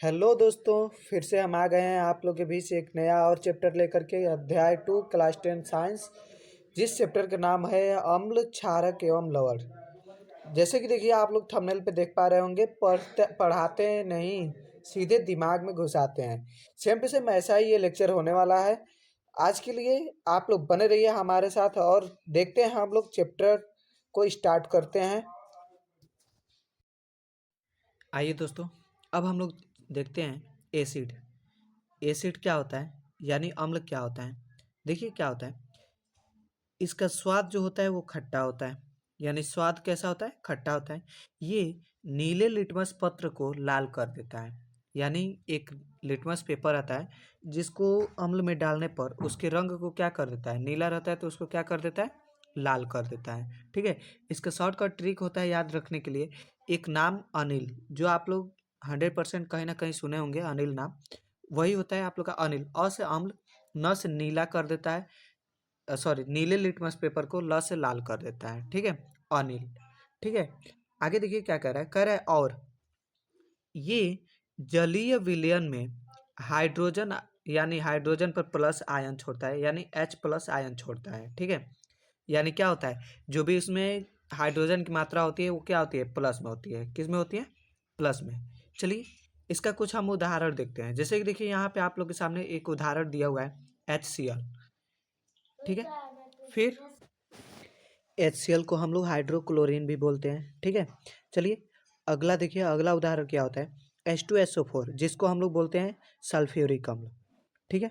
Hello दोस्तों, फिर से हम आ गए हैं आप लोग के बीच एक नया और चैप्टर लेकर के। अध्याय 2 क्लास 10 साइंस, जिस चैप्टर का नाम है अम्ल क्षारक एवं लवण। जैसे कि देखिए, आप लोग थंबनेल पे देख पा रहे होंगे, पढ़ाते नहीं, सीधे दिमाग में घुसाते हैं। सेम टू सेम ऐसा ही ये लेक्चर होने वाला है। आज के लिए आप लोग बने रहिए हमारे साथ और देखते हैं, हम लोग चैप्टर को स्टार्ट करते हैं। आइए दोस्तों, अब हम लोग देखते हैं एसिड। एसिड क्या होता है, यानी अम्ल क्या होता है। देखिए क्या होता है, इसका स्वाद जो होता है वो खट्टा होता है। यानी स्वाद कैसा होता है, खट्टा होता है। ये नीले लिटमस पत्र को लाल कर देता है। यानी एक लिटमस पेपर आता है जिसको अम्ल में डालने पर उसके रंग को क्या कर देता है, नीला रहता है तो उसको क्या कर देता है, लाल कर देता है। ठीक है, इसका शॉर्टकट ट्रिक होता है याद रखने के लिए, एक नाम अनिल, जो आप लोग 100% कहीं ना कहीं सुने होंगे, अनिल नाम वही होता है आप लोग का अनिल। अ से अम्ल, न से नीला कर देता है, सॉरी, नीले लिटमस पेपर को ल से लाल कर देता है। ठीक है, अनिल। ठीक है, आगे देखिए क्या कह रहा है, और ये जलीय विलयन में हाइड्रोजन, यानी हाइड्रोजन पर प्लस आयन छोड़ता है, यानी H प्लस आयन छोड़ता है। ठीक है, यानी क्या होता है, जो भी इसमें हाइड्रोजन की मात्रा होती है वो क्या होती है, प्लस में होती है। किस में होती है, प्लस में। चलिए इसका कुछ हम उदाहरण देखते हैं। जैसे कि देखिए यहाँ पे आप लोग के सामने एक उदाहरण दिया हुआ है, HCl। ठीक है, फिर HCl को हम लोग हाइड्रोक्लोरीन भी बोलते हैं। ठीक है, चलिए अगला देखिए, अगला उदाहरण क्या होता है, H2SO4, जिसको हम लोग बोलते हैं सल्फ्यूरिक अम्ल। ठीक है,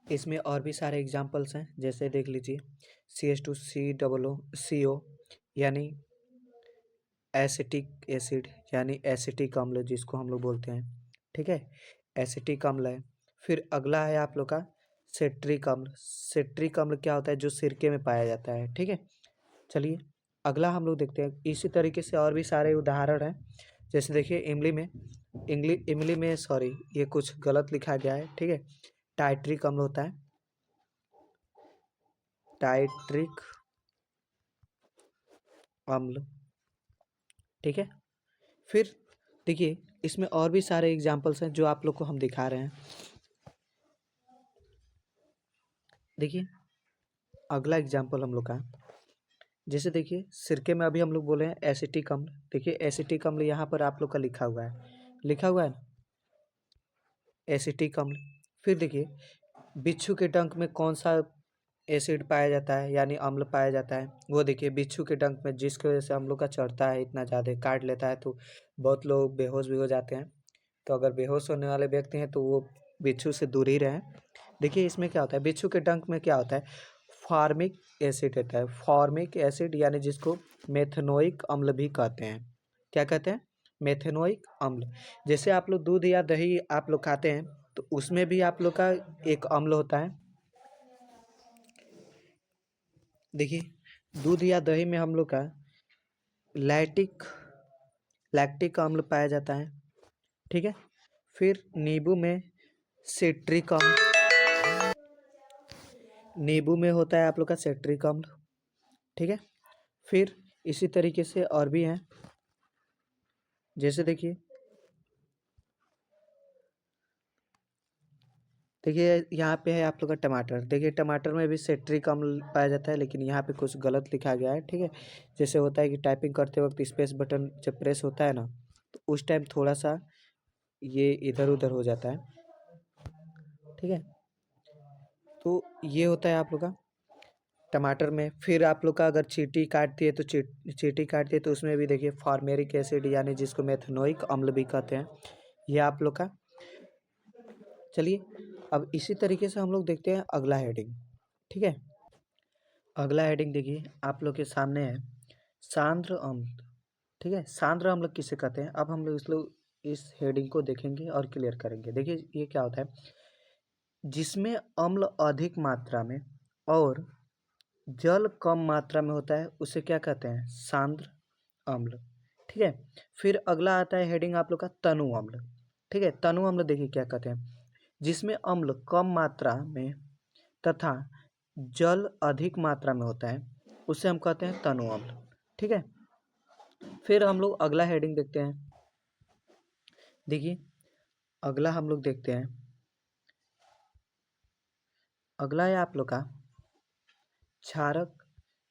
इसमें और भी सारे एग्जाम्पल्स हैं, जैसे देख लीजिए CH2COO, यानी एसिटिक एसिड, यानी एसिटिक अम्ल जिसको हम लोग बोलते हैं। ठीक है, एसिटिक अम्ल है। फिर अगला है आप लोग का सेट्रिक अम्ल। सेट्रिक अम्ल क्या होता है, जो सिरके में पाया जाता है। ठीक है, चलिए अगला हम लोग देखते हैं। इसी तरीके से और भी सारे उदाहरण हैं। जैसे देखिए इमली में सॉरी, ये कुछ गलत लिखा गया है। ठीक है, टाइट्रिक अम्ल होता है, टाइट्रिक अम्ल। ठीक है, फिर देखिए इसमें और भी सारे एग्जाम्पल्स हैं जो आप लोग को हम दिखा रहे हैं। देखिए अगला एग्जाम्पल हम लोग का, जैसे देखिए सिरके में अभी हम लोग बोले हैं एसिटिक अम्ल। देखिए एसिटिक अम्ल यहाँ पर आप लोग का लिखा हुआ है, लिखा हुआ है ना, एसिटिक अम्ल। फिर देखिए बिच्छू के डंक में कौन सा एसिड पाया जाता है, यानी अम्ल पाया जाता है, वो देखिए बिच्छू के डंक में, जिसकी वजह से हम लोग का चढ़ता है, इतना ज़्यादा काट लेता है तो बहुत लोग बेहोश भी हो जाते हैं। तो अगर बेहोश होने वाले व्यक्ति हैं तो वो बिच्छू से दूर ही रहें। देखिए इसमें क्या होता है, बिच्छू के डंक में क्या होता है, फॉर्मिक एसिड रहता है। फॉर्मिक एसिड यानी जिसको मेथनोइक अम्ल भी कहते हैं। क्या कहते हैं, मेथनोइक अम्ल। जैसे आप लोग दूध या दही आप लोग खाते हैं तो उसमें भी आप लोग का एक अम्ल होता है। देखिए दूध या दही में हम लोग का लैक्टिक लैक्टिक अम्ल पाया जाता है। ठीक है, फिर नींबू में सिट्रिक अम्ल, नींबू में होता है आप लोग का सिट्रिक अम्ल। ठीक है, फिर इसी तरीके से और भी हैं। जैसे देखिए यहाँ पे है आप लोग का टमाटर। देखिए टमाटर में भी सिट्रिक अम्ल पाया जाता है, लेकिन यहाँ पे कुछ गलत लिखा गया है। ठीक है, जैसे होता है कि टाइपिंग करते वक्त स्पेस बटन जब प्रेस होता है ना, तो उस टाइम थोड़ा सा ये इधर उधर हो जाता है। ठीक है, तो ये होता है आप लोग का टमाटर में। फिर आप लोग का अगर चींटी काटती है तो चींटी काटती है तो उसमें भी देखिए फॉर्मेरिक एसिड, यानी जिसको मेथनोइक अम्ल भी कहते हैं, ये आप लोग का। चलिए अब इसी तरीके से हम लोग देखते हैं अगला हेडिंग। ठीक है, अगला हेडिंग देखिए आप लोग के सामने है सांद्र अम्ल। ठीक है, सांद्र अम्ल किसे कहते हैं, अब हम लोग इस हेडिंग को देखेंगे और क्लियर करेंगे। देखिए ये क्या होता है, जिसमें अम्ल अधिक मात्रा में और जल कम मात्रा में होता है उसे क्या कहते हैं, सांद्र अम्ल। ठीक है, फिर अगला आता है हेडिंग आप लोग का तनु अम्ल। ठीक है, तनु अम्ल देखिए क्या कहते हैं, जिसमें अम्ल कम मात्रा में तथा जल अधिक मात्रा में होता है उसे हम कहते हैं तनु अम्ल। ठीक है, फिर हम लोग अगला हेडिंग देखते हैं, देखिए अगला हम लोग देखते हैं, अगला है आप लोग का क्षारक,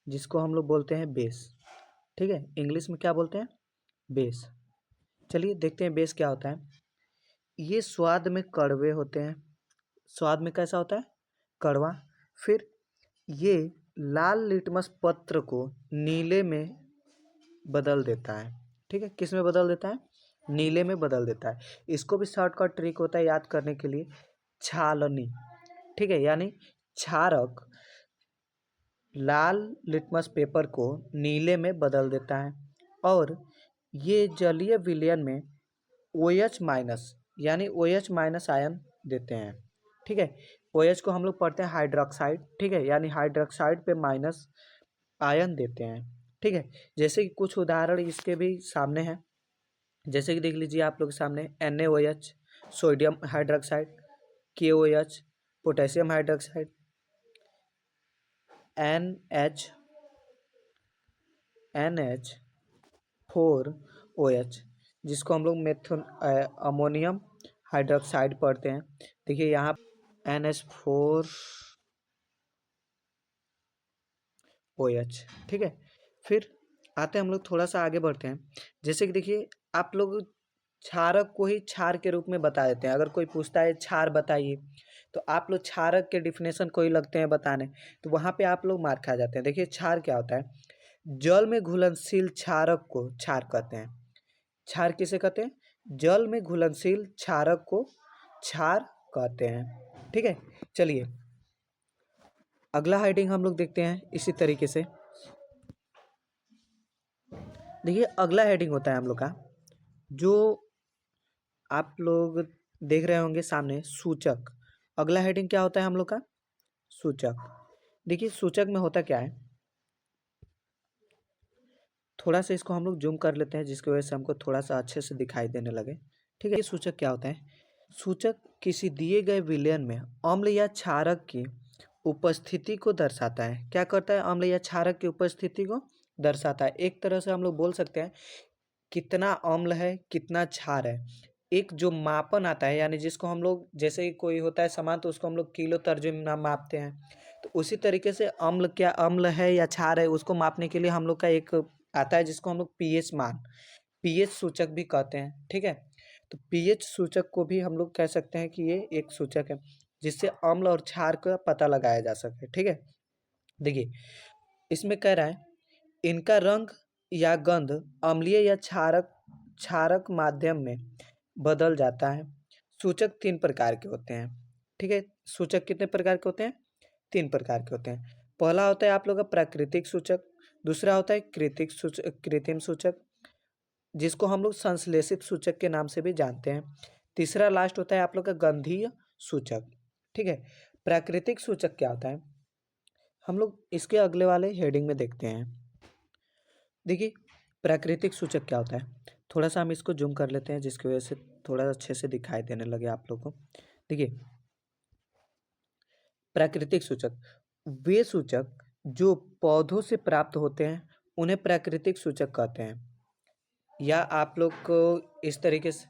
जिसको हम लोग बोलते हैं बेस। ठीक है, इंग्लिश में क्या बोलते हैं? बेस। चलिए देखते हैं बेस क्या होता है। ये स्वाद में कड़वे होते हैं। स्वाद में कैसा होता है? कड़वा। फिर ये लाल लिटमस पत्र को नीले में बदल देता है। ठीक है, किस में बदल देता है? नीले में बदल देता है। इसको भी शॉर्टकट ट्रिक होता है याद करने के लिए, छालनी। ठीक है, यानी क्षारक लाल लिटमस पेपर को नीले में बदल देता है और ये जलीय विलयन में OH माइनस यानी OH माइनस आयन देते हैं। ठीक है, OH को हम लोग पढ़ते हैं हाइड्रोक्साइड। ठीक है, यानी हाइड्रोक्साइड पे माइनस आयन देते हैं। ठीक है, जैसे कि कुछ उदाहरण इसके भी सामने हैं, जैसे कि देख लीजिए आप लोग के सामने NaOH sodium hydroxide, KOH potassium hydroxide, NH4OH जिसको हम लोग अमोनियम हाइड्रोक्साइड पढ़ते हैं। देखिए यहाँ NH4OH। ठीक है, फिर आते हैं हम लोग थोड़ा सा आगे बढ़ते हैं। जैसे कि देखिए आप लोग क्षारक को ही क्षार के रूप में बता देते हैं। अगर कोई पूछता है क्षार बताइए, तो आप लोग क्षारक के डिफिनेशन को ही लगते हैं बताने, तो वहाँ पे आप लोग मार खा जाते हैं। देखिए क्षार क्या होता है? जल में घुलनशील क्षारक को क्षार कहते हैं। क्षार किसे कहते हैं? जल में घुलनशील क्षारक को क्षार कहते हैं। ठीक है, चलिए अगला हेडिंग हम लोग देखते हैं इसी तरीके से। देखिए अगला हेडिंग होता है हम लोग का, जो आप लोग देख रहे होंगे सामने, सूचक। अगला हेडिंग क्या होता है हम लोग का? सूचक। देखिए सूचक में होता क्या है, थोड़ा सा इसको हम लोग जूम कर लेते हैं जिसकी वजह से हमको थोड़ा सा अच्छे से दिखाई देने लगे। ठीक है, ये सूचक क्या होता है? सूचक किसी दिए गए विलयन में अम्ल या क्षारक की उपस्थिति को दर्शाता है। क्या करता है? अम्ल या क्षारक की उपस्थिति को दर्शाता है। एक तरह से हम लोग बोल सकते हैं कितना अम्ल है कितना क्षार है, एक जो मापन आता है, यानी जिसको हम लोग, जैसे ही कोई होता है सामान तो उसको हम लोग किलो दर्जे में मापते हैं, तो उसी तरीके से अम्ल क्या अम्ल है या क्षार है उसको मापने के लिए हम लोग का एक आता है जिसको हम लोग पीएच मान, पीएच सूचक भी कहते हैं। ठीक है, तो पीएच सूचक को भी हम लोग कह सकते हैं कि ये एक सूचक है जिससे अम्ल और क्षार का पता लगाया जा सके। ठीक है, देखिए इसमें कह रहा है इनका रंग या गंध अम्लीय या क्षारक क्षारक माध्यम में बदल जाता है। सूचक 3 प्रकार के होते हैं। ठीक है, सूचक कितने प्रकार के होते हैं? 3 प्रकार के होते हैं। पहला होता है आप लोग का प्राकृतिक सूचक, दूसरा होता है कृत्रिम सूचक जिसको हम लोग संश्लेषित सूचक के नाम से भी जानते हैं, तीसरा लास्ट होता है आप लोग का गंधीय सूचक। ठीक है, प्राकृतिक सूचक क्या होता है हम लोग इसके अगले वाले हेडिंग में देखते हैं। देखिए प्राकृतिक सूचक क्या होता है, थोड़ा सा हम इसको जूम कर लेते हैं जिसकी वजह से थोड़ा अच्छे से दिखाई देने लगे आप लोगों को। देखिए प्राकृतिक सूचक वे सूचक जो पौधों से प्राप्त होते हैं उन्हें प्राकृतिक सूचक कहते हैं। या आप लोग को इस तरीके से,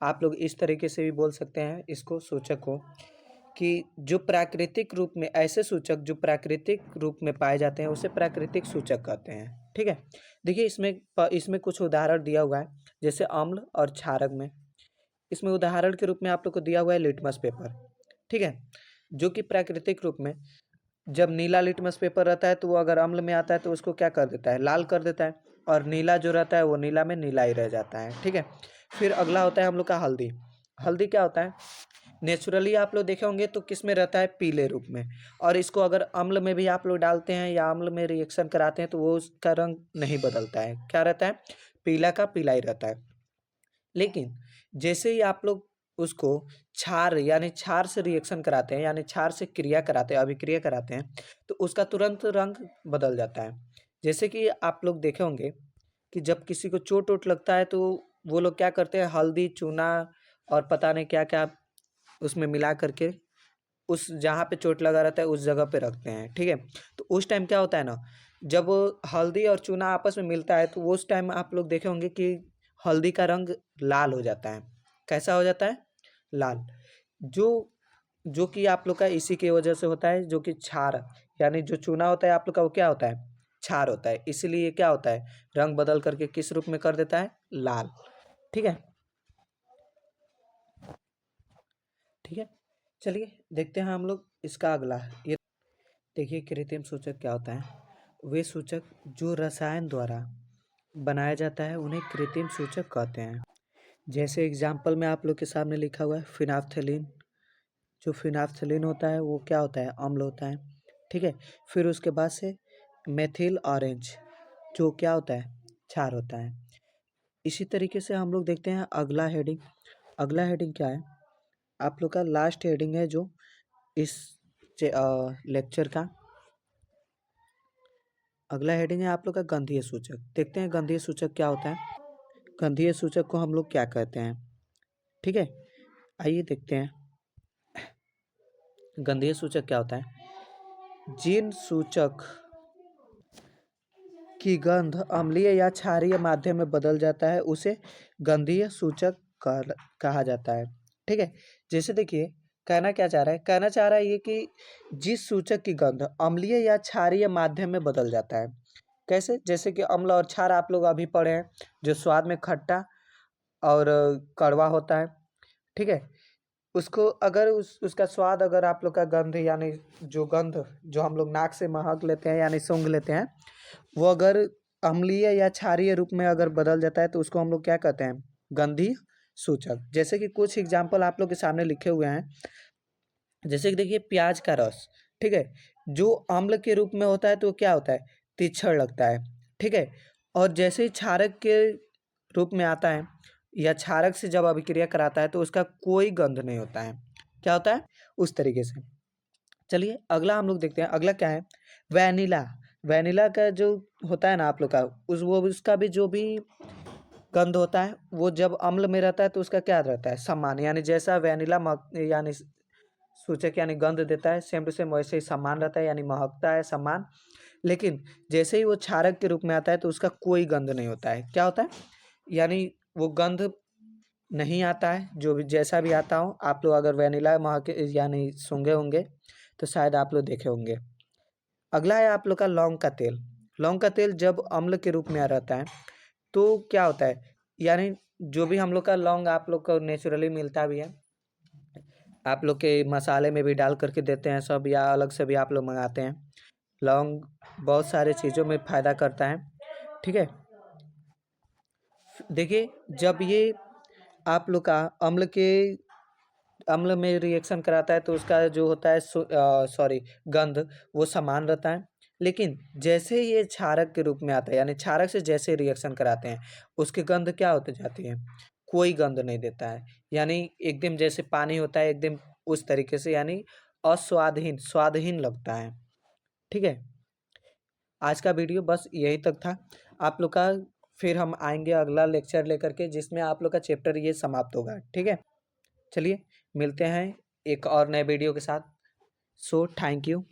आप लोग इस तरीके से भी बोल सकते हैं इसको सूचक को, कि जो प्राकृतिक रूप में, ऐसे सूचक जो प्राकृतिक रूप में पाए जाते हैं उसे प्राकृतिक सूचक कहते हैं। ठीक है, देखिए इसमें कुछ उदाहरण दिया हुआ है, जैसे अम्ल और क्षारक में। इसमें उदाहरण के रूप में आप लोग को दिया हुआ है लिटमस पेपर। ठीक है, जो कि प्राकृतिक रूप में जब नीला लिटमस पेपर रहता है तो वो अगर अम्ल में आता है तो उसको क्या कर देता है? लाल कर देता है, और नीला जो रहता है वो नीला में नीला ही रह जाता है। ठीक है, फिर अगला होता है हम लोग का हल्दी। हल्दी क्या होता है? नेचुरली आप लोग देखे होंगे तो किस में रहता है? पीले रूप में, और इसको अगर अम्ल में भी आप लोग डालते हैं या अम्ल में रिएक्शन कराते हैं तो वो उसका रंग नहीं बदलता है, क्या रहता है? पीला का पीला ही रहता है। लेकिन जैसे ही आप लोग उसको क्षार यानी क्षार से रिएक्शन कराते हैं, यानी क्षार से क्रिया कराते हैं, अभिक्रिया कराते हैं, तो उसका तुरंत रंग बदल जाता है। जैसे कि आप लोग देखे होंगे कि जब किसी को चोट वोट लगता है तो वो लोग क्या करते हैं? हल्दी चूना और पता नहीं क्या क्या उसमें मिला करके उस जहाँ पे चोट लगा रहता है उस जगह पे रखते हैं। ठीक है, तो उस टाइम क्या होता है ना, जब हल्दी और चूना आपस में मिलता है तो उस टाइम आप लोग देखे होंगे कि हल्दी का रंग लाल हो जाता है। कैसा हो जाता है? लाल। जो जो कि आप लोग का इसी की वजह से होता है, जो कि क्षार यानी जो चूना होता है आप लोग का वो क्या होता है? क्षार होता है। इसीलिए ये क्या होता है? रंग बदल करके किस रूप में कर देता है? लाल। ठीक है, ठीक है। चलिए देखते हैं हम लोग इसका अगला। ये देखिए कृत्रिम सूचक क्या होता है? वे सूचक जो रसायन द्वारा बनाया जाता है उन्हें कृत्रिम सूचक कहते हैं। जैसे एग्जाम्पल में आप लोग के सामने लिखा हुआ है फिनाफ्थलीन। जो फिनाफ्थलीन होता है वो क्या होता है? अम्ल होता है। ठीक है। फिर उसके बाद से मेथिल ऑरेंज जो क्या होता है? क्षार होता है। इसी तरीके से हम लोग देखते हैं अगला हेडिंग। अगला हेडिंग क्या है? आप लोग का लास्ट हेडिंग है जो इस लेक्चर का अगला हेडिंग है आप लोग का गंधीय सूचक। देखते हैं गंधीय सूचक क्या होता है, गंधीय सूचक को हम लोग क्या कहते हैं। ठीक है, आइए देखते हैं गंधीय सूचक क्या होता है। जिन सूचक की गंध अम्लीय या क्षारीय माध्यम में बदल जाता है उसे गंधीय सूचक कहा जाता है। ठीक है, जैसे देखिए कहना क्या चाह रहा है? कहना चाह रहा है ये कि जिस सूचक की गंध अम्लीय या क्षारीय माध्यम में बदल जाता है। कैसे? जैसे कि अम्ल और क्षार आप लोग अभी पढ़े हैं, जो स्वाद में खट्टा और कड़वा होता है। ठीक है, उसको अगर उसका स्वाद अगर आप लोग का गंध यानी जो गंध जो हम लोग नाक से महक लेते हैं यानी सूंघ लेते हैं, वो अगर अम्लीय या क्षारीय रूप में अगर बदल जाता है तो उसको हम लोग क्या कहते हैं? गंधीय सूचक। जैसे कि कुछ एग्जाम्पल आप लोग के सामने लिखे हुए हैं। जैसे कि देखिए प्याज का रस, ठीक है, जो अम्ल के रूप में होता है तो क्या होता है? तीखड़ लगता है। ठीक है, और जैसे ही क्षारक के रूप में आता है या क्षारक से जब अभिक्रिया कराता है तो उसका कोई गंध नहीं होता है। क्या होता है? उस तरीके से। चलिए अगला हम लोग देखते हैं। अगला क्या है? वैनिला। वैनिला का जो होता है ना आप लोग का वो उसका भी जो भी गंध होता है वो जब अम्ल में रहता है तो उसका क्या रहता है? समान। यानी जैसा वैनिला यानी सूचक यानी गंध देता है, सेम टू सेम वैसे ही समान रहता है यानी महकता है समान। लेकिन जैसे ही वो क्षारक के रूप में आता है तो उसका कोई गंध नहीं होता है। क्या होता है? यानी वो गंध नहीं आता है। जो भी जैसा भी आता हो, आप लोग अगर वैनिला महके यानी सूंघे होंगे तो शायद आप लोग देखे होंगे। अगला है आप लोग का लौंग का तेल। लौंग का तेल जब अम्ल के रूप में आ रहता है तो क्या होता है? यानी जो भी हम लोग का लौंग आप लोग को नेचुरली मिलता भी है, आप लोग के मसाले में भी डाल करके देते हैं सब, या अलग से भी आप लोग मंगाते हैं। लौंग बहुत सारे चीज़ों में फ़ायदा करता है। ठीक है, देखिए जब ये आप लोग का अम्ल में रिएक्शन कराता है तो उसका जो होता है सॉरी गंध वो समान रहता है। लेकिन जैसे ही ये क्षारक के रूप में आता है यानी क्षारक से जैसे रिएक्शन कराते हैं उसकी गंध क्या होती जाती है? कोई गंध नहीं देता है। यानी एकदम जैसे पानी होता है एकदम उस तरीके से, यानी अस्वादहीन स्वादहीन लगता है। ठीक है, आज का वीडियो बस यही तक था आप लोग का। फिर हम आएंगे अगला लेक्चर लेकर के जिसमें आप लोग का चैप्टर ये समाप्त होगा। ठीक है, चलिए मिलते हैं एक और नए वीडियो के साथ। So thank you.